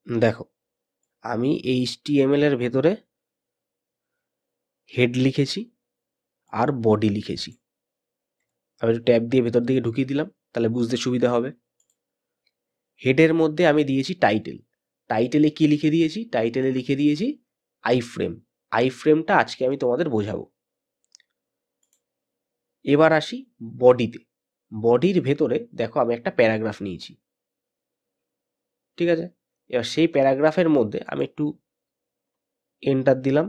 দেখো, আমি HTML এর ভেতরে হেড লিখেছি আর বডি লিখেছি। আমি একটু ট্যাব দিয়ে ভেতর দিকে ঢুকিয়ে দিলাম, তাহলে বুঝতে সুবিধা হবে। হেডের মধ্যে আমি দিয়েছি টাইটেল। টাইটেলে কি লিখে দিয়েছি? টাইটেলে লিখে দিয়েছি আইফ্রেম। আইফ্রেমটা আজকে আমি তোমাদের বোঝাবো। এবার আসি বডিতে। বডির ভেতরে দেখো আমি একটা প্যারাগ্রাফ নিয়েছি, ঠিক আছে? এবার সেই প্যারাগ্রাফের মধ্যে আমি একটু এন্টার দিলাম।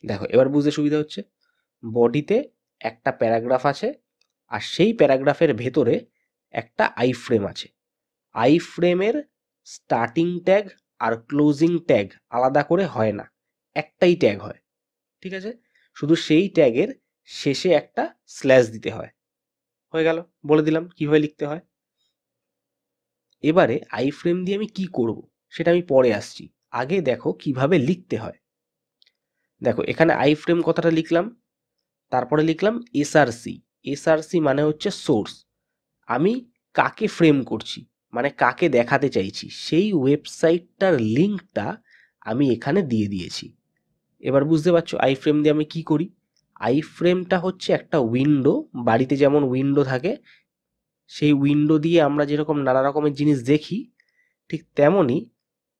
দেখো এবার বুঝতে সুবিধা হচ্ছে। বডিতে একটা প্যারাগ্রাফ আছে, আর সেই প্যারাগ্রাফের ভেতরে একটা আইফ্রেম আছে। আইফ্রেমের স্টার্টিং ট্যাগ আর ক্লোজিং ট্যাগ আলাদা করে হয় না, একটাই ট্যাগ হয়, ঠিক আছে? শুধু সেই ট্যাগের শেষে একটা স্ল্যাশ দিতে হয়। হয়ে গেল, বলে দিলাম কিভাবে লিখতে হয়। এবারে আইফ্রেম দিয়ে আমি কি করব সেটা আমি পরে আসছি, আগে দেখো কিভাবে লিখতে হয়। দেখো এখানে আইফ্রেম কথাটা লিখলাম, তারপরে লিখলাম এসআরসি। এসআরসি মানে হচ্ছে সোর্স। আমি কাকে ফ্রেম করছি, মানে কাকে দেখাতে চাইছি, সেই ওয়েবসাইটটার লিঙ্কটা আমি এখানে দিয়ে দিয়েছি। এবার বুঝতে পারছো আইফ্রেম দিয়ে আমি কি করি? আইফ্রেমটা হচ্ছে একটা উইন্ডো। বাড়িতে যেমন উইন্ডো থাকে, সেই উইন্ডো দিয়ে আমরা যেরকম নানা রকমের জিনিস দেখি, ঠিক তেমনই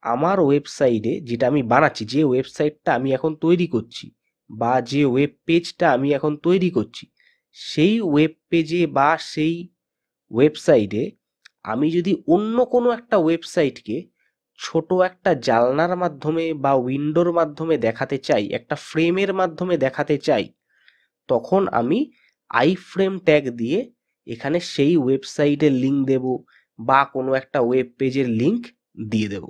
আমার ওয়েবসাইটে যেটা আমি বানাচ্ছি, যে ওয়েবসাইটটা আমি এখন তৈরি করছি, বা যে ওয়েব পেজটা আমি এখন তৈরি করছি, সেই ওয়েব পেজে বা সেই ওয়েবসাইটে আমি যদি অন্য কোনো একটা ওয়েবসাইটকে ছোট একটা জানলার মাধ্যমে বা উইন্ডোর মাধ্যমে দেখাতে চাই, একটা ফ্রেমের মাধ্যমে দেখাতে চাই, তখন আমি আইফ্রেম ট্যাগ দিয়ে এখানে সেই ওয়েবসাইটের লিঙ্ক দেব বা কোনো একটা ওয়েব পেজের লিঙ্ক দিয়ে দেব।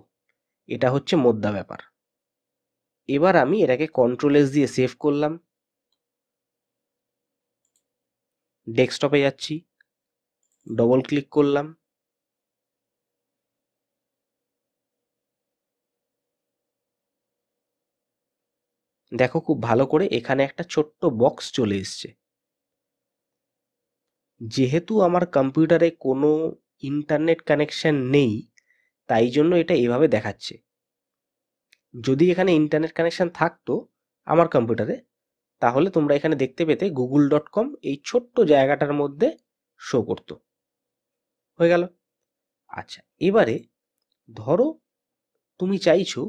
এটা হচ্ছে মোদ্দা ব্যাপার। এবার আমি এটাকে কন্ট্রোল-S দিয়ে সেভ করলাম। ডেস্কটপে যাচ্ছি, ডবল ক্লিক করলাম। দেখো খুব ভালো করে এখানে একটা ছোট্ট বক্স চলে এসছে। যেহেতু আমার কম্পিউটারে কোনো ইন্টারনেট কানেকশন নেই, তাই জন্য এটা এভাবে দেখাচ্ছে। যদি এখানে ইন্টারনেট কানেকশন থাকতো আমার কম্পিউটারে, তাহলে তোমরা এখানে দেখতে পেতে google.com এই ছোট্ট জায়গাটার মধ্যে শো করতো। হয়ে গেল। আচ্ছা, এবারে ধরো তুমি চাইছো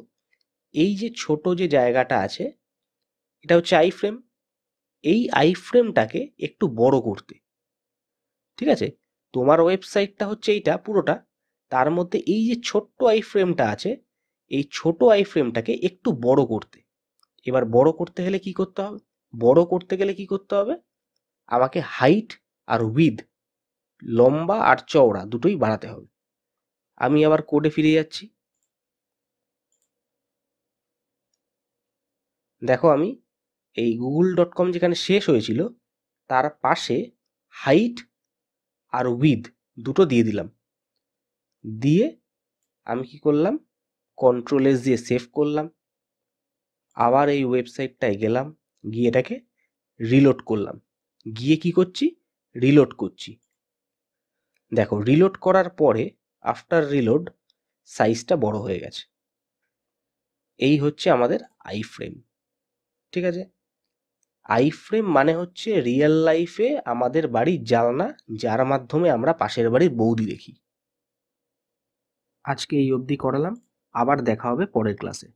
এই যে ছোট যে জায়গাটা আছে, এটা হচ্ছে আইফ্রেম, এই আইফ্রেমটাকে একটু বড় করতে। ঠিক আছে? তোমার ওয়েবসাইটটা হচ্ছে এইটা পুরোটা, তার মধ্যে এই যে ছোট্ট আইফ্রেমটা আছে, এই ছোট আইফ্রেমটাকে একটু বড় করতে। এবার বড় করতে গেলে কি করতে হবে? বড় করতে গেলে কি করতে হবে? আমাকে হাইট আর উইথ, লম্বা আর চওড়া দুটোই বাড়াতে হবে। আমি আবার কোডে ফিরে যাচ্ছি। দেখো আমি এই google.com যেখানে শেষ হয়েছিল, তার পাশে হাইট আর উইথ দুটো দিয়ে দিলাম। দিয়ে আমি কি করলাম? কন্ট্রোল-S দিয়ে সেভ করলাম। আবার এই ওয়েবসাইটটায় গেলাম, গিয়ে এটাকে রিলোড করলাম। গিয়ে কি করছি? রিলোড করছি। দেখো রিলোড করার পরে আফটার রিলোড সাইজটা বড় হয়ে গেছে। এই হচ্ছে আমাদের আইফ্রেম। ঠিক আছে? আইফ্রেম মানে হচ্ছে রিয়েল লাইফে আমাদের বাড়ির জানলা, যার মাধ্যমে আমরা পাশের বাড়ির বৌদি দেখি। আজকে এই অবধি করালাম, আবার দেখা হবে পরের ক্লাসে।